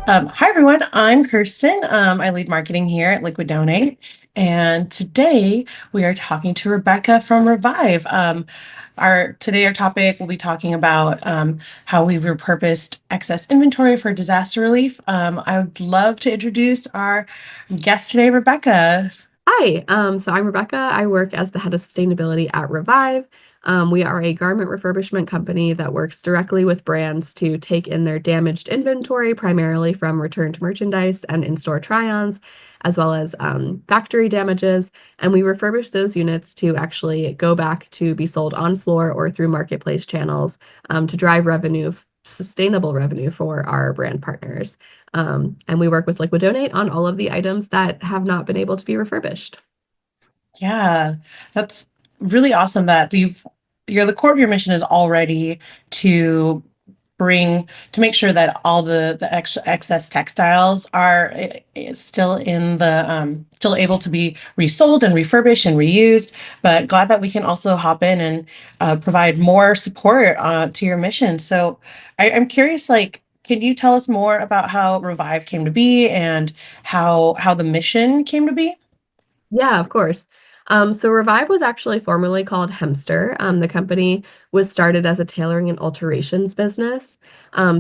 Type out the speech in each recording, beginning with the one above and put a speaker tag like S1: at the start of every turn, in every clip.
S1: Hi everyone, I'm Kirsten. I lead marketing here at Liquid Donate, and today we are talking to Rebecca from Revive. Our topic will be talking about how we've repurposed excess inventory for disaster relief. I would love to introduce our guest today, Rebecca.
S2: Hi, so I'm Rebecca. I work as the head of sustainability at Revive. We are a garment refurbishment company that works directly with brands to take in their damaged inventory, primarily from returned merchandise and in-store try-ons, as well as factory damages. And we refurbish those units to actually go back to be sold on floor or through marketplace channels to drive revenue, sustainable revenue for our brand partners. And we work with Liquid Donate on all of the items that have not been able to be refurbished.
S1: Yeah, that's really awesome that the core of your mission is already to make sure that all the excess textiles are still in the still able to be resold and refurbished and reused. But glad that we can also hop in and provide more support to your mission. So I'm curious, like, can you tell us more about how Revive came to be and how the mission came to be?
S2: Yeah, of course. So Revive was actually formerly called Hemster. The company was started as a tailoring and alterations business.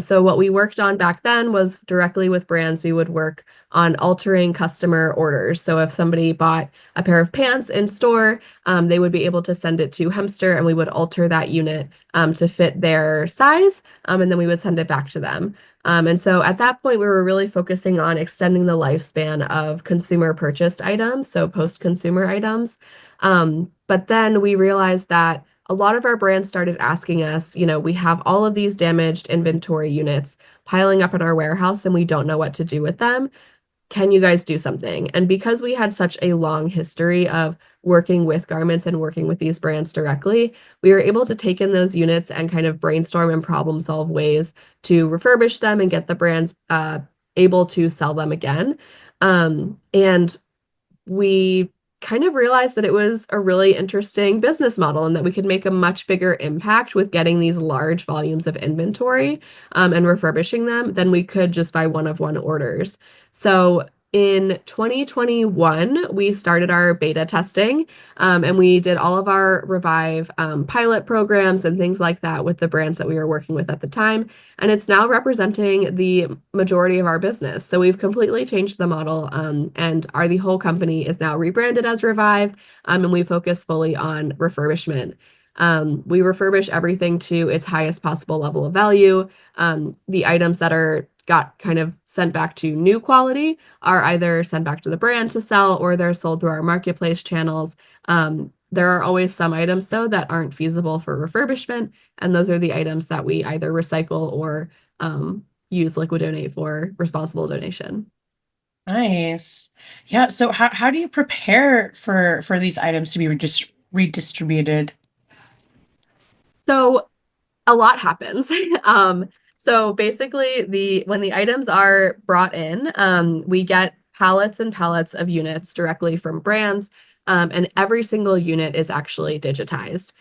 S2: So what we worked on back then was directly with brands, we would work on altering customer orders. So if somebody bought a pair of pants in store, they would be able to send it to Hemster and we would alter that unit to fit their size, and then we would send it back to them. And so at that point, we were really focusing on extending the lifespan of consumer purchased items, so post-consumer items. But then we realized that a lot of our brands started asking us, we have all of these damaged inventory units piling up in our warehouse and we don't know what to do with them. Can you guys do something? And because we had such a long history of working with garments and working with these brands directly, we were able to take in those units and kind of brainstorm and problem solve ways to refurbish them and get the brands able to sell them again. And we kind of realized that it was a really interesting business model and that we could make a much bigger impact with getting these large volumes of inventory and refurbishing them than we could just by one-of-one orders. So in 2021, we started our beta testing and we did all of our Revive pilot programs and things like that with the brands that we were working with at the time. And it's now representing the majority of our business. So we've completely changed the model, and the whole company is now rebranded as Revive, and we focus fully on refurbishment. We refurbish everything to its highest possible level of value. The items that are got kind of sent back to new quality are either sent back to the brand to sell or they're sold through our marketplace channels. There are always some items, though, that aren't feasible for refurbishment, and those are the items that we either recycle or use Liquid Donate for responsible donation.
S1: Nice. Yeah, so how do you prepare for these items to be redistributed?
S2: So a lot happens. So basically, when the items are brought in, we get pallets and pallets of units directly from brands, and every single unit is actually digitized.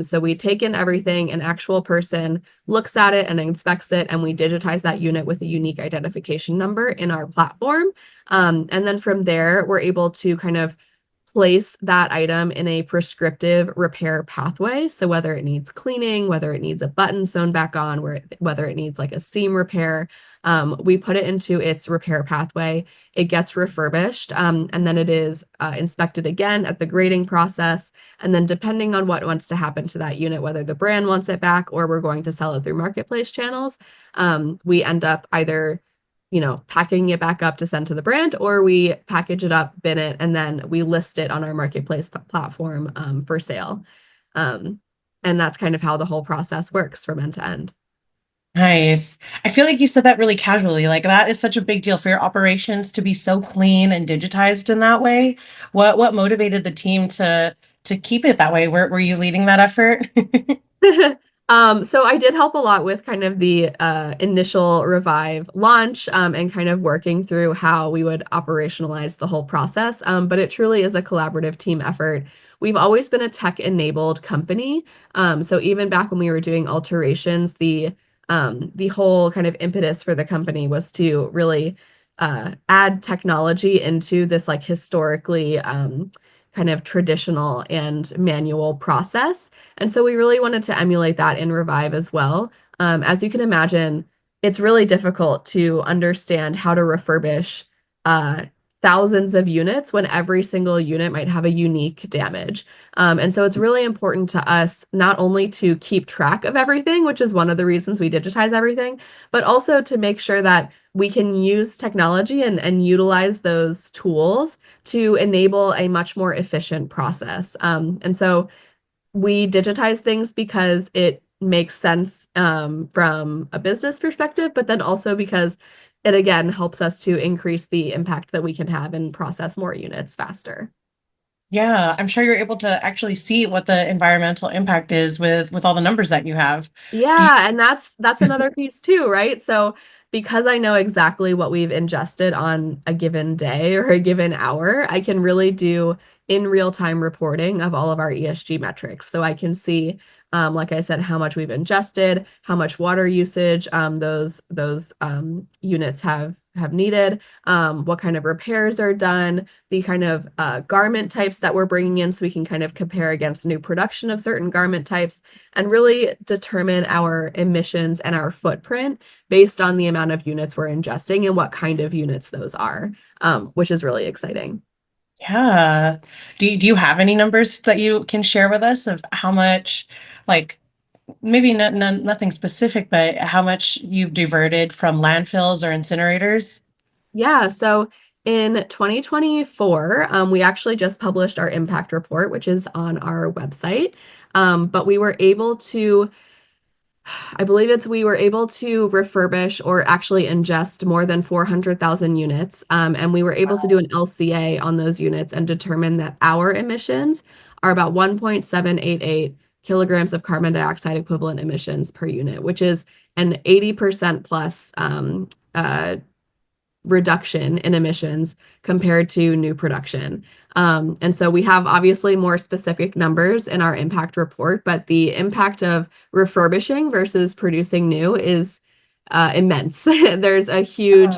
S2: So we take in everything, an actual person looks at it and inspects it, and we digitize that unit with a unique identification number in our platform. And then from there, we're able to kind of place that item in a prescriptive repair pathway. So whether it needs cleaning, whether it needs a button sewn back on, whether it needs like a seam repair, we put it into its repair pathway. It gets refurbished, and then it is inspected again at the grading process. And then depending on what wants to happen to that unit, whether the brand wants it back or we're going to sell it through marketplace channels, we end up either packing it back up to send to the brand, or we package it up, bin it, and then we list it on our marketplace platform for sale. And that's kind of how the whole process works from end to end.
S1: Nice. I feel like you said that really casually. Like that is such a big deal for your operations to be so clean and digitized in that way. What motivated the team to keep it that way? Were you leading that effort?
S2: So I did help a lot with kind of the initial Revive launch, and kind of working through how we would operationalize the whole process. But it truly is a collaborative team effort. We've always been a tech-enabled company. So even back when we were doing alterations, the The whole kind of impetus for the company was to really add technology into this like historically kind of traditional and manual process. And so we really wanted to emulate that in Revive as well. As you can imagine, it's really difficult to understand how to refurbish uh, thousands of units when every single unit might have a unique damage. And so it's really important to us not only to keep track of everything, which is one of the reasons we digitize everything, but also to make sure that we can use technology and utilize those tools to enable a much more efficient process. And so we digitize things because it makes sense from a business perspective, but then also because it again helps us to increase the impact that we can have and process more units faster.
S1: Yeah, I'm sure you're able to actually see what the environmental impact is with all the numbers that you have. Do you,
S2: Yeah, and that's another piece too, right? So because I know exactly what we've ingested on a given day or a given hour, I can really do in real time reporting of all of our ESG metrics. So I can see, like I said, how much we've ingested, how much water usage those units have needed, what kind of repairs are done, the kind of garment types that we're bringing in, so we can kind of compare against new production of certain garment types and really determine our emissions and our footprint based on the amount of units we're ingesting and what kind of units those are, which is really exciting.
S1: yeah. Do you have any numbers that you can share with us of how much, like maybe nothing specific, but how much you've diverted from landfills or incinerators?
S2: Yeah, so in 2024, we actually just published our impact report, which is on our website. But we were able to I believe it's we were able to refurbish or actually ingest more than 400,000 units. And we were able to do an LCA on those units and determine that our emissions are about 1.788 kilograms of carbon dioxide equivalent emissions per unit, which is an 80% plus reduction in emissions compared to new production. And so we have obviously more specific numbers in our impact report, but the impact of refurbishing versus producing new is immense. There's a huge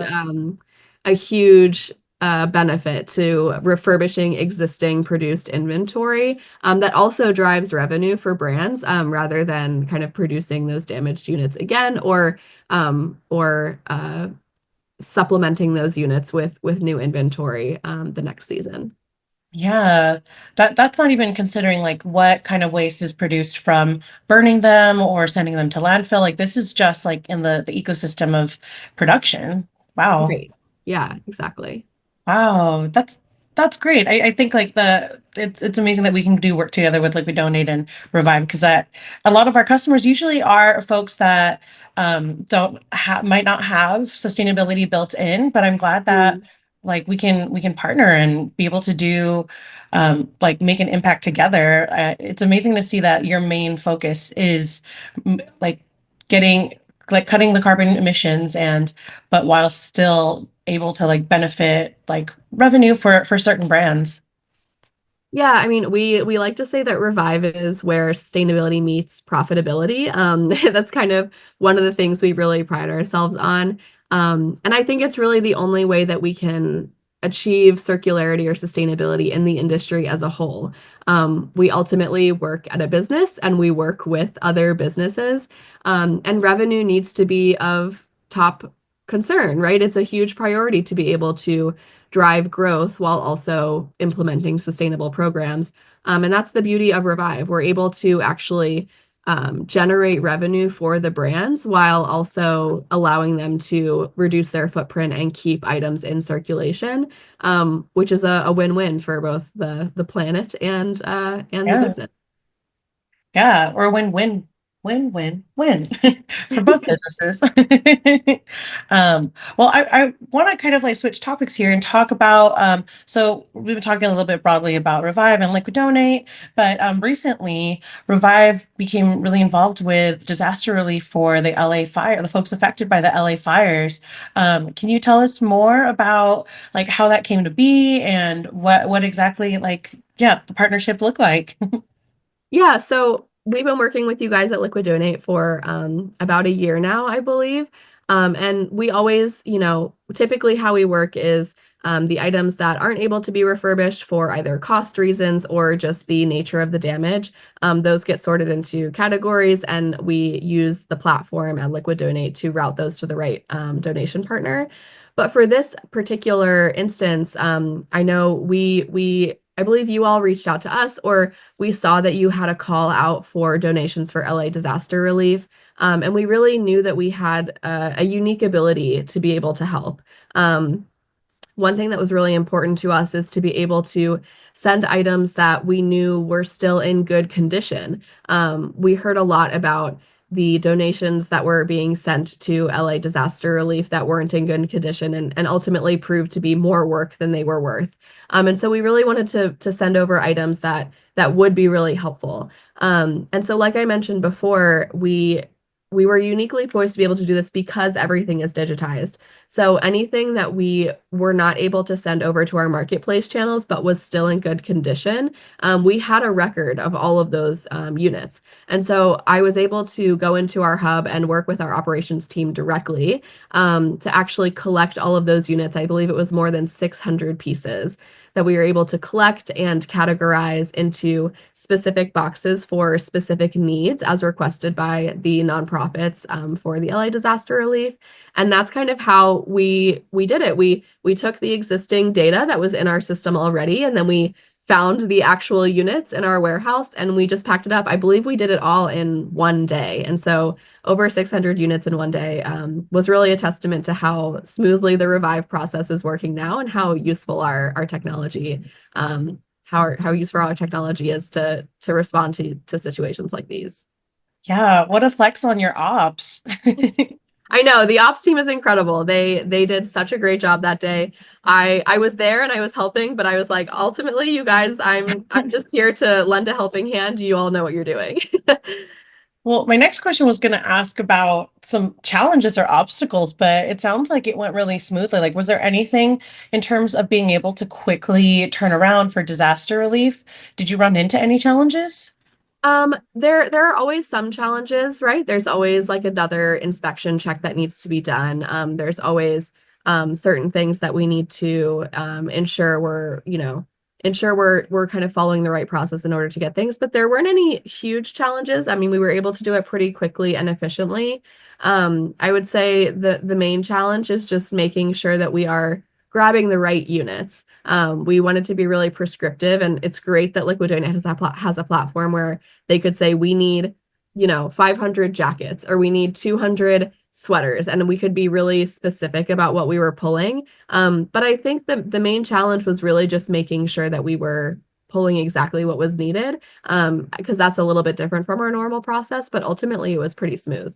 S2: benefit to refurbishing existing produced inventory that also drives revenue for brands rather than kind of producing those damaged units again or supplementing those units with new inventory the next season.
S1: Yeah, that's not even considering like what kind of waste is produced from burning them or sending them to landfill. Like this is just like in the ecosystem of production. Wow.
S2: Right. Yeah, exactly.
S1: Wow, that's great. I think like it's amazing that we can do work together with Liquid Donate and Revive because that a lot of our customers usually are folks that don't have might not have sustainability built in, but I'm glad that
S2: Mm.
S1: like we can partner and be able to do like make an impact together. It's amazing to see that your main focus is like getting like cutting the carbon emissions and but while still able to like benefit like revenue for certain brands.
S2: Yeah, I mean, we like to say that Revive is where sustainability meets profitability. That's kind of one of the things we really pride ourselves on. And I think it's really the only way that we can achieve circularity or sustainability in the industry as a whole. We ultimately work at a business and we work with other businesses, and revenue needs to be of top concern, right? It's a huge priority to be able to drive growth while also implementing sustainable programs. And that's the beauty of Revive. We're able to actually generate revenue for the brands while also allowing them to reduce their footprint and keep items in circulation, which is a win-win for both the planet and the
S1: Yeah.
S2: business.
S1: Yeah, or win-win-win for both businesses. Well, I want to kind of like switch topics here and talk about so we've been talking a little bit broadly about Revive and Liquid Donate, but recently Revive became really involved with disaster relief for the LA fire, the folks affected by the LA fires. Can you tell us more about like how that came to be and what exactly like yeah, the partnership looked like?
S2: Yeah, so we've been working with you guys at Liquid Donate for about a year now, I believe. And we always, typically how we work is the items that aren't able to be refurbished for either cost reasons or just the nature of the damage, those get sorted into categories, and we use the platform at Liquid Donate to route those to the right donation partner. But for this particular instance, I know I believe you all reached out to us, or we saw that you had a call out for donations for LA disaster relief. And we really knew that we had a unique ability to be able to help. One thing that was really important to us is to be able to send items that we knew were still in good condition. We heard a lot about the donations that were being sent to LA disaster relief that weren't in good condition and ultimately proved to be more work than they were worth. And so we really wanted to send over items that would be really helpful. And so, like I mentioned before, we were uniquely poised to be able to do this because everything is digitized. So anything that we were not able to send over to our marketplace channels but was still in good condition, we had a record of all of those units. And so I was able to go into our hub and work with our operations team directly to actually collect all of those units. I believe it was more than 600 pieces that we were able to collect and categorize into specific boxes for specific needs as requested by the nonprofits for the LA disaster relief. And that's kind of how we did it. We took the existing data that was in our system already, and then we found the actual units in our warehouse and we just packed it up. I believe we did it all in one day. And so over 600 units in one day was really a testament to how smoothly the Revive process is working now and how useful our technology, how useful our technology is to respond to situations like these.
S1: Yeah, what a flex on your ops.
S2: I know the ops team is incredible. They did such a great job that day. I was there and I was helping, but I was like, ultimately, you guys, I'm just here to lend a helping hand. You all know what you're doing.
S1: Well, my next question was going to ask about some challenges or obstacles, but it sounds like it went really smoothly. Like, was there anything in terms of being able to quickly turn around for disaster relief? Did you run into any challenges?
S2: There are always some challenges, right? There's always like another inspection check that needs to be done. There's always certain things that we need to ensure we're kind of following the right process in order to get things. But there weren't any huge challenges. I mean, we were able to do it pretty quickly and efficiently. I would say the main challenge is just making sure that we are grabbing the right units. We wanted to be really prescriptive, and it's great that Liquid Donate has a platform where they could say we need, 500 jackets or we need 200 sweaters, and we could be really specific about what we were pulling. But I think the main challenge was really just making sure that we were pulling exactly what was needed, because that's a little bit different from our normal process, but ultimately it was pretty smooth.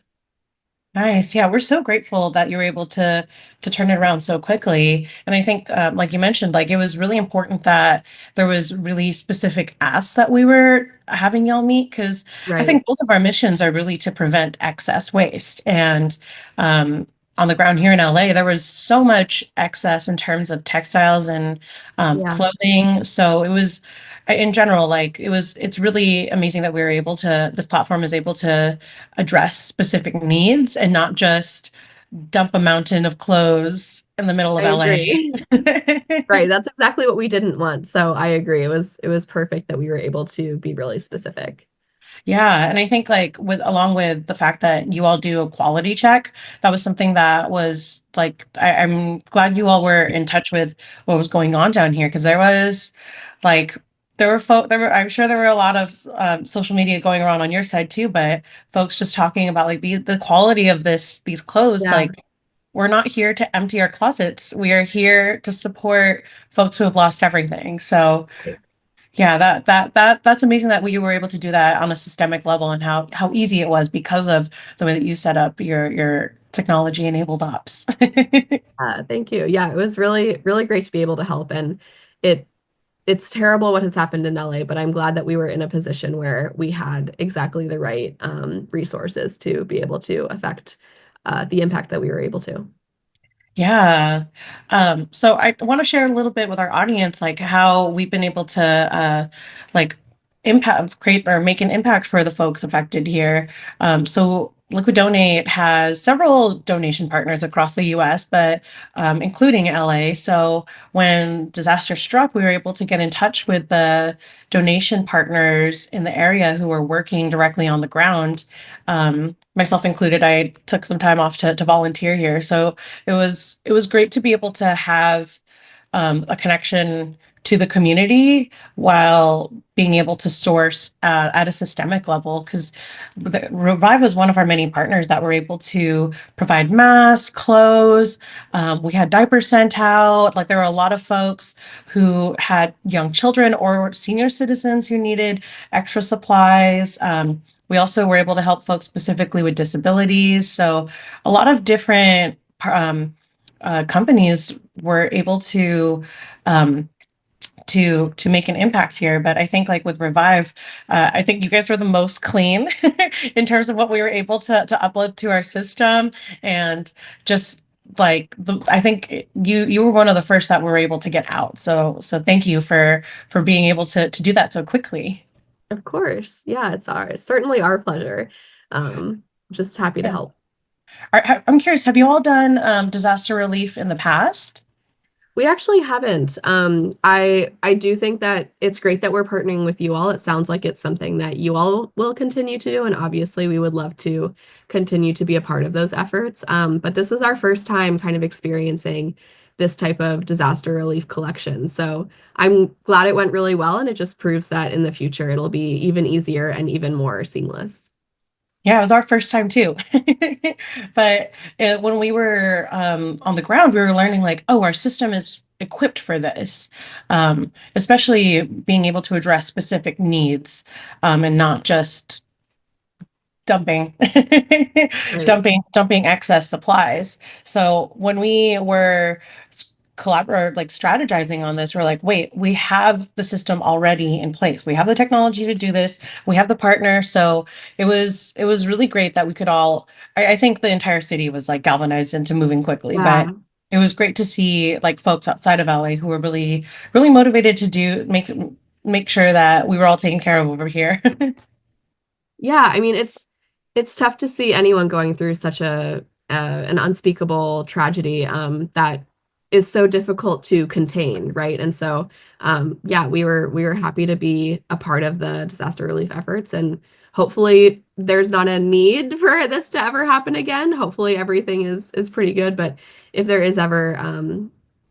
S1: Nice. Yeah, we're so grateful that you were able to turn it around so quickly. And I think, like you mentioned, like it was really important that there was really specific asks that we were having y'all meet because I
S2: Right.
S1: think both of our missions are really to prevent excess waste. And on the ground here in LA, there was so much excess in terms of textiles and
S2: Yeah,
S1: clothing. So it was, in general, like it's really amazing that we were able to, this platform is able to address specific needs and not just dump a mountain of clothes in the middle
S2: I
S1: of LA.
S2: agree. Right. That's exactly what we didn't want. So I agree. It was perfect that we were able to be really specific.
S1: Yeah, and I think like with along with the fact that you all do a quality check, that was something that was like I'm glad you all were in touch with what was going on down here because there was like there were I'm sure there were a lot of social media going around on your side too, but folks just talking about like the quality of these clothes
S2: Yeah.
S1: like we're not here to empty our closets. We are here to support folks who have lost everything. So yeah, that's amazing that we were able to do that on a systemic level and how easy it was because of the way that you set up your technology enabled ops.
S2: Thank you. Yeah, it was really, really great to be able to help. And it it's terrible what has happened in LA, but I'm glad that we were in a position where we had exactly the right resources to be able to affect the impact that we were able to.
S1: Yeah. So I want to share a little bit with our audience, like how we've been able to like impact create or make an impact for the folks affected here. So Liquid Donate has several donation partners across the US, but including LA. So when disaster struck, we were able to get in touch with the donation partners in the area who were working directly on the ground. Myself included, I took some time off to volunteer here. So it was great to be able to have a connection to the community while being able to source at a systemic level, because Revive was one of our many partners that were able to provide masks, clothes. We had diapers sent out. Like there were a lot of folks who had young children or senior citizens who needed extra supplies. We also were able to help folks specifically with disabilities. So a lot of different companies were able um, to make an impact here. But I think like with Revive, I think you guys were the most clean in terms of what we were able to upload to our system, and just like I think you were one of the first that were able to get out. So thank you for being able to do that so quickly.
S2: Of course. Yeah, it's certainly our pleasure. Just happy to
S1: Yeah.
S2: help.
S1: I'm curious, have you all done disaster relief in the past?
S2: We actually haven't. I do think that it's great that we're partnering with you all. It sounds like it's something that you all will continue to do, and obviously we would love to continue to be a part of those efforts. But this was our first time kind of experiencing this type of disaster relief collection. So I'm glad it went really well, and it just proves that in the future it'll be even easier and even more seamless.
S1: Yeah, it was our first time too. But when we were on the ground, we were learning like, oh, our system is equipped for this, especially being able to address specific needs and not just dumping
S2: Right.
S1: dumping excess supplies. So when we were collaborate like strategizing on this, we're like, wait, we have the system already in place, we have the technology to do this, we have the partner. So it was really great that we could all, I think the entire city was like galvanized into moving quickly. But
S2: Yeah.
S1: it was great to see like folks outside of LA who were really motivated to make sure that we were all taken care of over here.
S2: Yeah, I mean it's tough to see anyone going through such an unspeakable tragedy that is so difficult to contain, right? And so yeah, we were happy to be a part of the disaster relief efforts, and hopefully there's not a need for this to ever happen again. Hopefully everything is pretty good, but if there is ever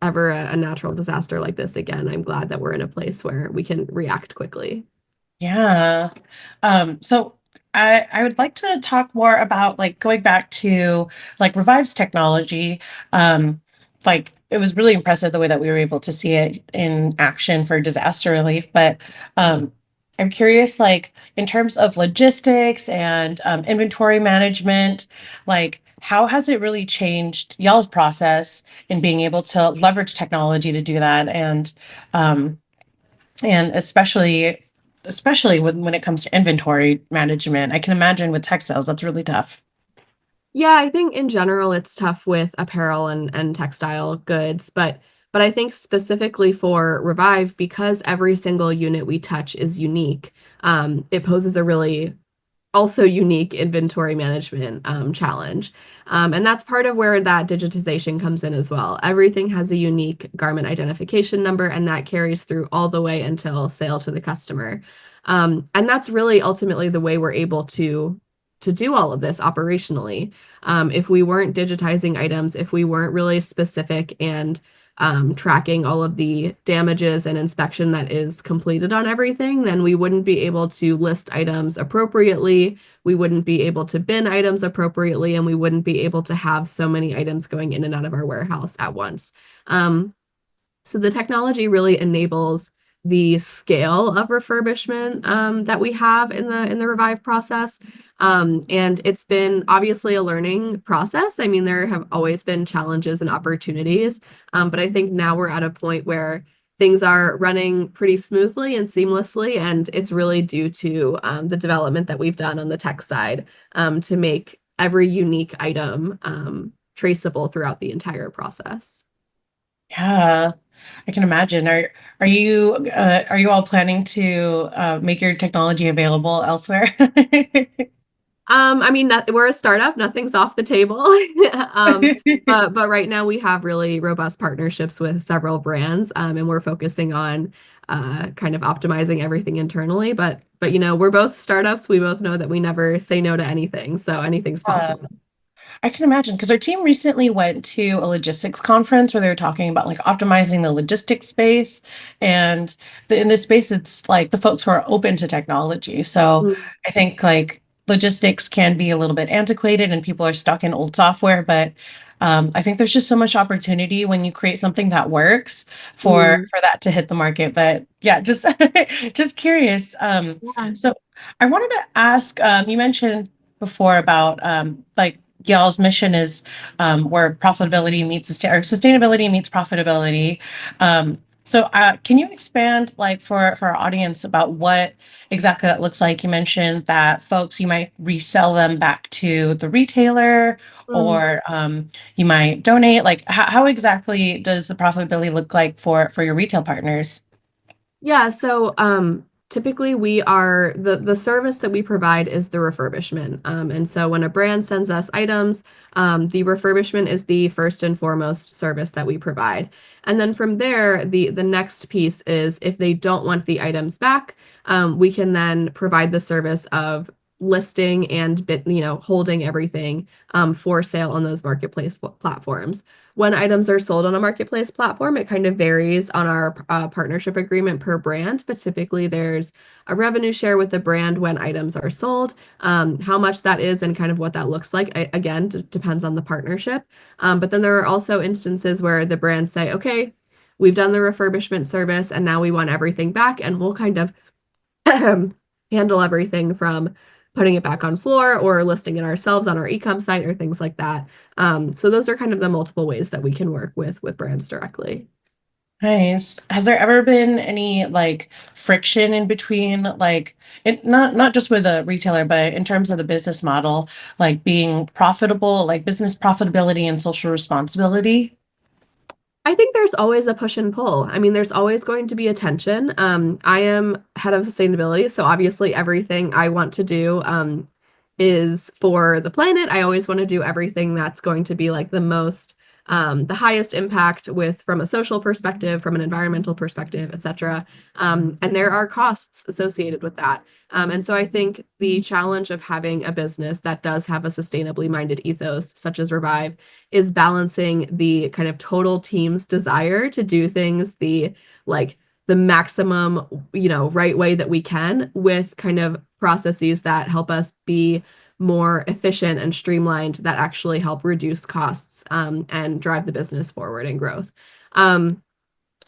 S2: a natural disaster like this again, I'm glad that we're in a place where we can react quickly.
S1: Yeah. So I would like to talk more about like going back to like Revive's technology. Like it was really impressive the way that we were able to see it in action for disaster relief. But I'm curious, like in terms of logistics and inventory management, like how has it really changed y'all's process in being able to leverage technology to do that? And especially when it comes to inventory management, I can imagine with textiles that's really tough.
S2: Yeah, I think in general it's tough with apparel and textile goods, but I think specifically for Revive, because every single unit we touch is unique, it poses a really also unique inventory management challenge. And that's part of where that digitization comes in as well. Everything has a unique garment identification number, and that carries through all the way until sale to the customer. And that's really ultimately the way we're able to do all of this operationally. If we weren't digitizing items, if we weren't really specific and tracking all of the damages and inspection that is completed on everything, then we wouldn't be able to list items appropriately. We wouldn't be able to bin items appropriately, and we wouldn't be able to have so many items going in and out of our warehouse at once. So the technology really enables the scale of refurbishment that we have in the Revive process. And it's been obviously a learning process. I mean, there have always been challenges and opportunities, but I think now we're at a point where things are running pretty smoothly and seamlessly, and it's really due to the development that we've done on the tech side to make every unique item traceable throughout the entire process.
S1: Yeah, I can imagine. Are you all planning to make your technology available elsewhere?
S2: I mean, we're a startup, nothing's off the table. But right now we have really robust partnerships with several brands, and we're focusing on kind of optimizing everything internally. But we're both startups. We both know that we never say no to anything, so anything's
S1: Uh,
S2: possible.
S1: I can imagine because our team recently went to a logistics conference where they were talking about like optimizing the logistics space. And in this space, it's like the folks who are open to technology. So
S2: Mm,
S1: I think like logistics can be a little bit antiquated and people are stuck in old software. But I think there's just so much opportunity when you create something that works
S2: mm,
S1: for that to hit the market. But yeah, just just curious.
S2: yeah.
S1: So I wanted to ask, you mentioned before about like y'all's mission is where profitability meets or sustainability meets profitability. Can you expand, like for our audience, about what exactly that looks like? You mentioned that folks you might resell them back to the retailer,
S2: Mm.
S1: or you might donate. Like, how exactly does the profitability look like for your retail partners?
S2: Yeah, so typically we are the service that we provide is the refurbishment. And so when a brand sends us items, the refurbishment is the first and foremost service that we provide. And then from there, the next piece is if they don't want the items back, we can then provide the service of listing and holding everything for sale on those marketplace platforms. When items are sold on a marketplace platform, it kind of varies on our partnership agreement per brand, but typically there's a revenue share with the brand when items are sold. How much that is and kind of what that looks like, again, depends on the partnership. But then there are also instances where the brands say, okay, we've done the refurbishment service and now we want everything back, and we'll kind of handle everything from putting it back on floor or listing it ourselves on our e-com site or things like that. So those are kind of the multiple ways that we can work with brands directly.
S1: Nice. Has there ever been any like friction in between, like not just with a retailer, but in terms of the business model, like being profitable, like business profitability and social responsibility?
S2: I think there's always a push and pull. I mean, there's always going to be a tension. I am head of sustainability, so obviously everything I want to do is for the planet. I always want to do everything that's going to be like the highest impact with from a social perspective, from an environmental perspective, etc. And there are costs associated with that. And so I think the challenge of having a business that does have a sustainably minded ethos, such as Revive, is balancing the kind of total team's desire to do things like the maximum, right way that we can with kind of processes that help us be more efficient and streamlined that actually help reduce costs and drive the business forward and growth. Um,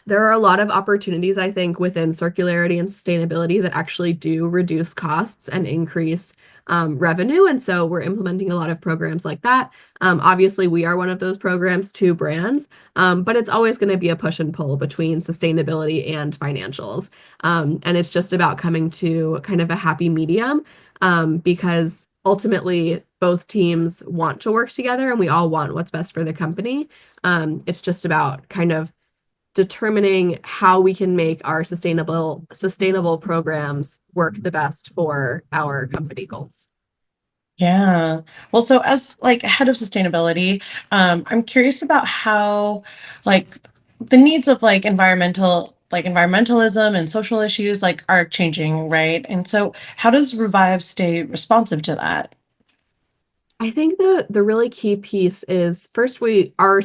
S2: there are a lot of opportunities, I think, within circularity and sustainability that actually do reduce costs and increase revenue. And so we're implementing a lot of programs like that. Obviously, we are one of those programs to brands, but it's always going to be a push and pull between sustainability and financials. And it's just about coming to kind of a happy medium because ultimately both teams want to work together and we all want what's best for the company. It's just about kind of determining how we can make our sustainable programs work the best for our company goals.
S1: Yeah. Well, so as like head of sustainability, I'm curious about how like the needs of like environmentalism and social issues like are changing, right? And so how does Revive stay responsive to that?
S2: I think the really key piece is first our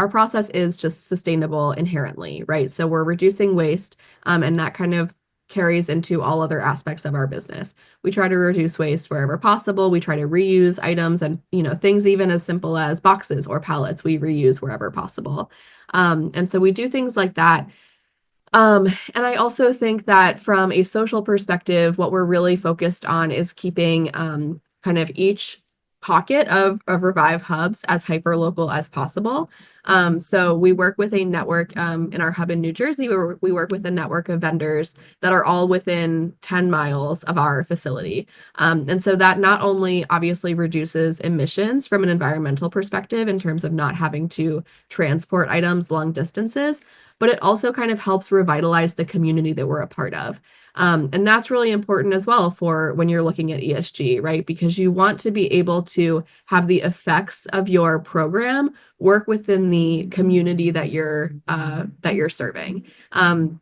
S2: process is just sustainable inherently, right? So we're reducing waste, and that kind of carries into all other aspects of our business. We try to reduce waste wherever possible. We try to reuse items and things even as simple as boxes or pallets we reuse wherever possible. And so we do things like that. And I also think that from a social perspective, what we're really focused on is keeping kind of each pocket of Revive hubs as hyper local as possible. So we work with a network in our hub in New Jersey, where we work with a network of vendors that are all within 10 miles of our facility. And so that not only obviously reduces emissions from an environmental perspective in terms of not having to transport items long distances, but it also kind of helps revitalize the community that we're a part of. And that's really important as well for when you're looking at ESG, right? Because you want to be able to have the effects of your program work within the community that you're serving. And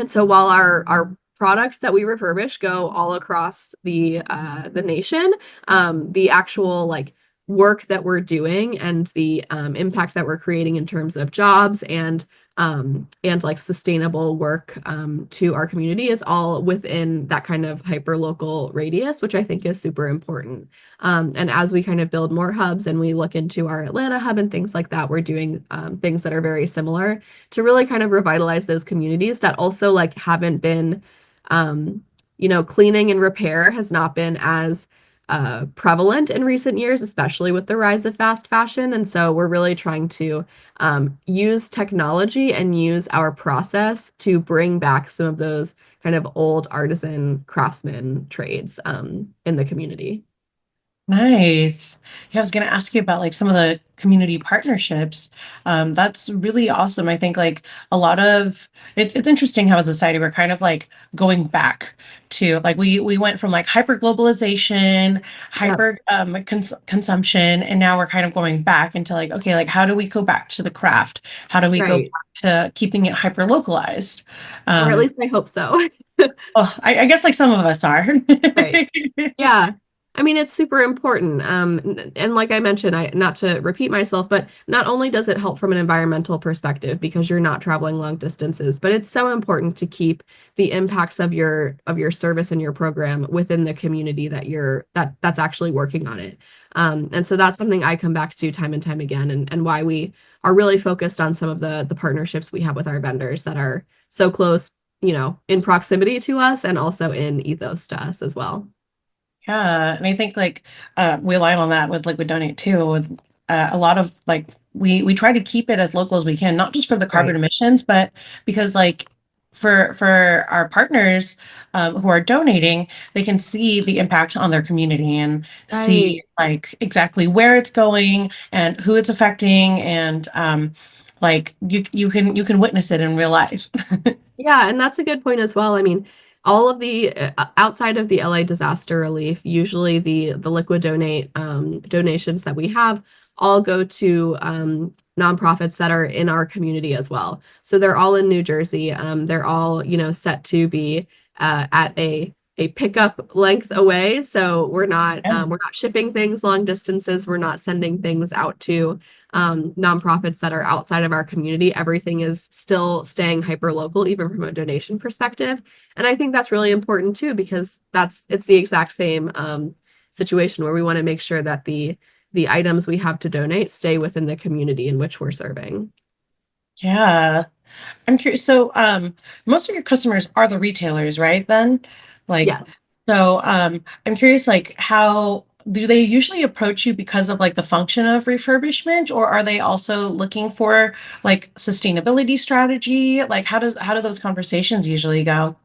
S2: so while our products that we refurbish go all across the nation, the actual like work that we're doing and the impact that we're creating in terms of jobs and like sustainable work to our community is all within that kind of hyper local radius, which I think is super important. And as we kind of build more hubs and we look into our Atlanta hub and things like that, we're doing things that are very similar to really kind of revitalize those communities that also like haven't been, cleaning and repair has not been as prevalent in recent years, especially with the rise of fast fashion. And so we're really trying to use technology and use our process to bring back some of those kind of old artisan craftsman trades in the community.
S1: Nice. Yeah, I was going to ask you about like some of the community partnerships. That's really awesome. I think like a lot of it's interesting how as a society we're kind of like going back to like we went from like hyper globalization,
S2: Yep.
S1: hyper consumption, and now we're kind of going back into like okay, like how do we go back to the craft? How do we go
S2: Right.
S1: back to keeping it hyper localized?
S2: Or at
S1: Um,
S2: least I hope so.
S1: oh, I guess like some of us are.
S2: Right. Yeah. I mean, it's super important. And like I mentioned, not to repeat myself, but not only does it help from an environmental perspective because you're not traveling long distances, but it's so important to keep the impacts of your service and your program within the community that's actually working on it. And so that's something I come back to time and time again, and why we are really focused on some of the partnerships we have with our vendors that are so close, in proximity to us and also in ethos to us as well.
S1: Yeah, and I think like we align on that with Liquid Donate too. With a lot of like we try to keep it as local as we can, not just for the carbon
S2: Right.
S1: emissions, but because like for our partners who are donating, they can see the impact on their community and
S2: Right.
S1: see like exactly where it's going and who it's affecting, and like you can witness it in real life.
S2: Yeah, and that's a good point as well. I mean, all of the outside of the LA disaster relief, usually the liquid donate donations that we have all go to nonprofits that are in our community as well. So they're all in New Jersey. They're all, set to be at a pickup length away. So we're not shipping things long distances. We're not sending things out to nonprofits that are outside of our community. Everything is still staying hyper local, even from a donation perspective. And I think that's really important too, because it's the exact same situation where we want to make sure that the items we have to donate stay within the community in which we're serving.
S1: Yeah. I'm curious. So, most of your customers are the retailers, right? Then, like,
S2: Yes.
S1: so, I'm curious, like, how do they usually approach you because of like the function of refurbishment, or are they also looking for like sustainability strategy? Like, how do those conversations usually go?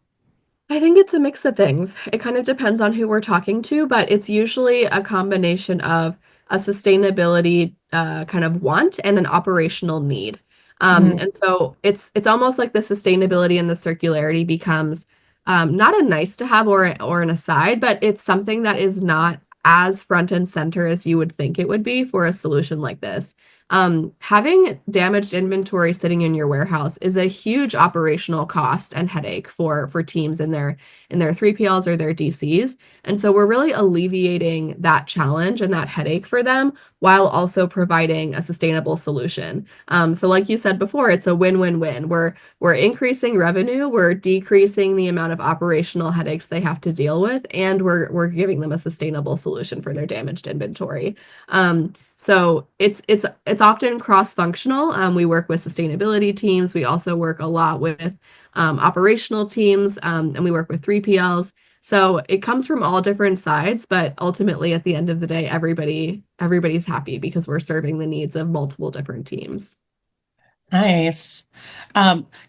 S2: I think it's a mix of things. It kind of depends on who we're talking to, but it's usually a combination of a sustainability kind of want and an operational need.
S1: Mhm.
S2: And so it's almost like the sustainability and the circularity becomes not a nice to have or an aside, but it's something that is not as front and center as you would think it would be for a solution like this. Having damaged inventory sitting in your warehouse is a huge operational cost and headache for teams in their 3PLs or their DCs. And so we're really alleviating that challenge and that headache for them while also providing a sustainable solution. So like you said before, it's a win-win-win. We're increasing revenue, we're decreasing the amount of operational headaches they have to deal with, and we're giving them a sustainable solution for their damaged inventory. So it's often cross-functional. We work with sustainability teams. We also work a lot with operational teams, and we work with 3PLs. So it comes from all different sides, but ultimately at the end of the day, everybody's happy because we're serving the needs of multiple different teams.
S1: Nice.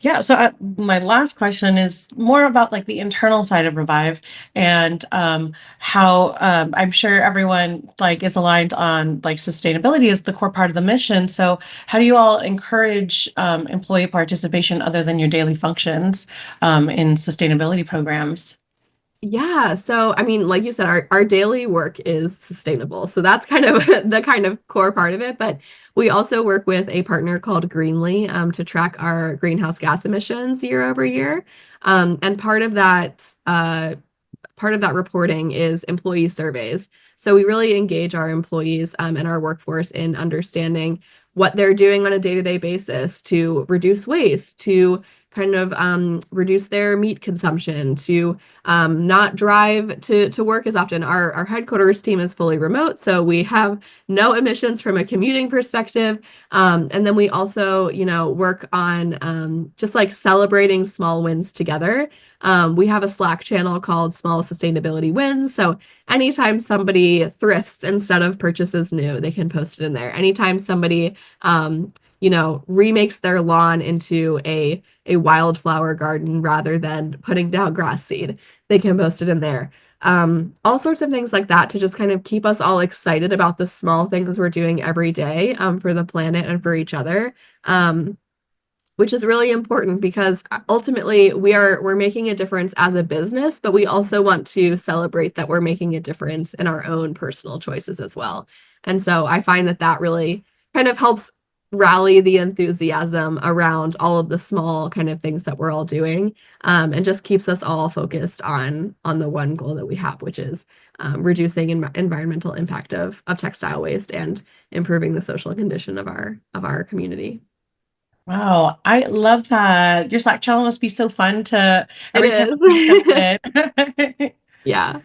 S1: Yeah, so my last question is more about like the internal side of Revive and how I'm sure everyone like is aligned on like sustainability is the core part of the mission. So how do you all encourage employee participation other than your daily functions in sustainability programs?
S2: Yeah, so I mean, like you said, our daily work is sustainable. So that's kind of the kind of core part of it. But we also work with a partner called Greenly to track our greenhouse gas emissions year over year. And part of that reporting is employee surveys. So we really engage our employees and our workforce in understanding what they're doing on a day-to-day basis to reduce waste, to kind of reduce their meat consumption, to not drive to work as often. Our headquarters team is fully remote, so we have no emissions from a commuting perspective. And then we also, work on just like celebrating small wins together. We have a Slack channel called Small Sustainability Wins. So anytime somebody thrifts instead of purchases new, they can post it in there. Anytime somebody, remakes their lawn into a wildflower garden rather than putting down grass seed, they can post it in there. All sorts of things like that to just kind of keep us all excited about the small things we're doing every day, for the planet and for each other. Which is really important because ultimately we're making a difference as a business, but we also want to celebrate that we're making a difference in our own personal choices as well. And so I find that that really kind of helps rally the enthusiasm around all of the small kind of things that we're all doing, and just keeps us all focused on the one goal that we have, which is reducing environmental impact of textile waste and improving the social condition of our community.
S1: Wow, I love that. Your Slack channel must be so fun to
S2: It
S1: every time
S2: is.
S1: you jump in.
S2: Yeah,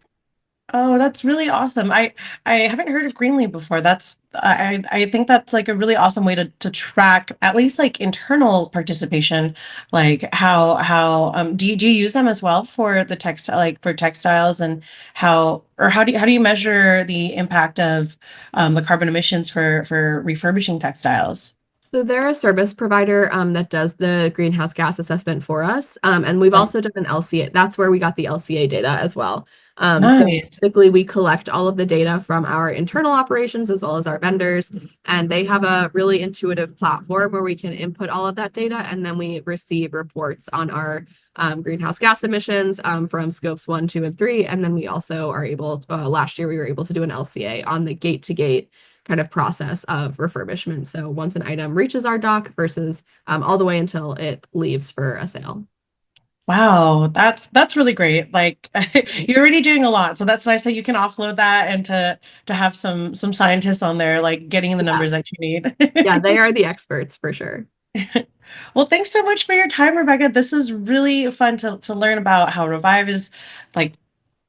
S1: Oh, that's really awesome. I haven't heard of Greenly before. That's I think that's like a really awesome way to track at least like internal participation. Like how do you use them as well for the textile like for textiles and how do you measure the impact of the carbon emissions for refurbishing textiles?
S2: so they're a service provider that does the greenhouse gas assessment for us. And we've
S1: Oh,
S2: also done an LCA. That's where we got the LCA data as well. So
S1: nice.
S2: basically, we collect all of the data from our internal operations as well as our vendors. And they have a really intuitive platform where we can input all of that data. And then we receive reports on our greenhouse gas emissions from scopes 1, 2, and 3. And then we also are able, last year, we were able to do an LCA on the gate to gate kind of process of refurbishment. So once an item reaches our dock versus all the way until it leaves for a sale.
S1: Wow, that's really great. Like you're already doing a lot, so that's nice that you can offload that and to have some scientists on there like getting the
S2: Yeah.
S1: numbers that you need.
S2: Yeah, they are the experts for sure.
S1: Well, thanks so much for your time, Rebecca. This is really fun to learn about how Revive is like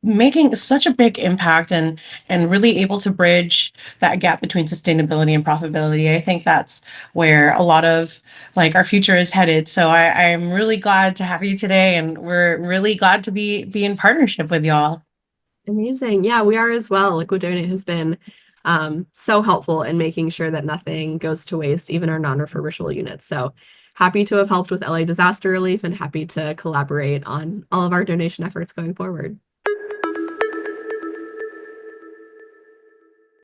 S1: making such a big impact and really able to bridge that gap between sustainability and profitability. I think that's where a lot of like our future is headed. So I'm really glad to have you today and we're really glad to be in partnership with y'all.
S2: Amazing. Yeah, we are as well. Liquid Donate has been so helpful in making sure that nothing goes to waste, even our non-refurbishable units. So happy to have helped with LA disaster relief and happy to collaborate on all of our donation efforts going forward.